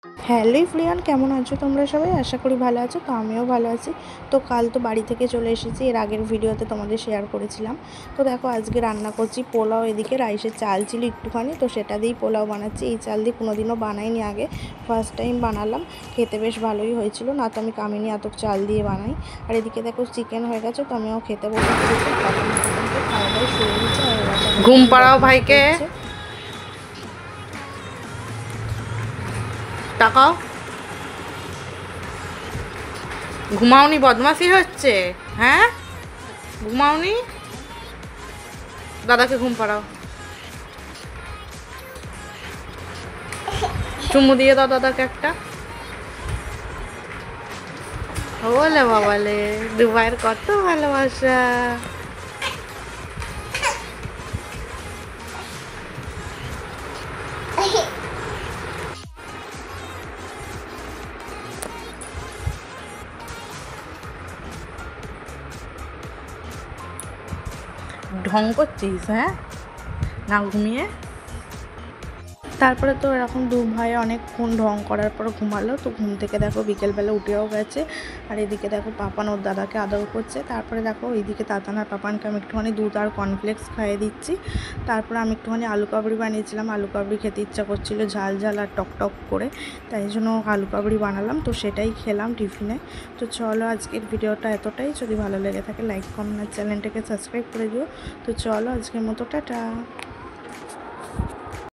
Hello everyone, কেমন আছো তোমরা সবাই? আশা করি ভালো আছো। তো আমিও ভালো আছি। তো কাল তো বাড়ি থেকে চলে এসেছি, এর আগের ভিডিওতে তোমাদের শেয়ার করেছিলাম। তো দেখো আজকে রান্না করছি পোলাও। এদিকে রাইসের চাল ছিল একটুখানি, তো সেটা দিয়েই পোলাও বানাচ্ছি। এই চাল দিয়ে কোনোদিনও বানাইনি আগে, ফার্স্ট টাইম বানালাম। খেতে বেশ ভালোই হয়েছিল, না তো আমি কামিনি এত চাল দিয়ে বানাই। আর এদিকে দেখো চিকেন হয়ে গেছে, তো আমিও খেতে বসে পড়েছি। খাওয়া দাওয়া শুরু হয়েছে। আর ঘুম পাড়াও ভাইকে, তাকাও। ঘুমাওনি? বদমাশি হচ্ছে, হ্যাঁ? ঘুমাওনি? দাদাকে ঘুম পাড়াও। চুমু দিয়ে দাও দাদাকে একটা। ওলে বাবালে, দুবাইয়ের কত ভালোবাসা। ঢং করছিস, হ্যাঁ? না ঘুমিয়ে। তারপরে তো এরকম দু ভাই অনেকক্ষণ ঢং করার পর ঘুমালো। তো ঘুম থেকে দেখো বিকেলবেলা উঠেও গেছে। আর এদিকে দেখো পাপান ওর দাদাকে আদর করছে। তারপরে দেখো এইদিকে তাতান আর পাপানকে আমি একটুখানি দুধ আর কর্নফ্লেক্স খাইয়ে দিচ্ছি। তারপরে আমি একটুখানি আলু কাবড়ি বানিয়েছিলাম। আলু কাবড়ি খেতে ইচ্ছা করছিলো ঝাল ঝাল আর টক টক করে, তাই জন্য আলু কাবড়ি বানালাম। তো সেটাই খেলাম টিফিনে। তো চলো আজকের ভিডিওটা এতটাই। যদি ভালো লেগে থাকে লাইক কমেন্ট আর চ্যানেলটাকে সাবস্ক্রাইব করে দিও। তো চলো আজকের মতো টাটা।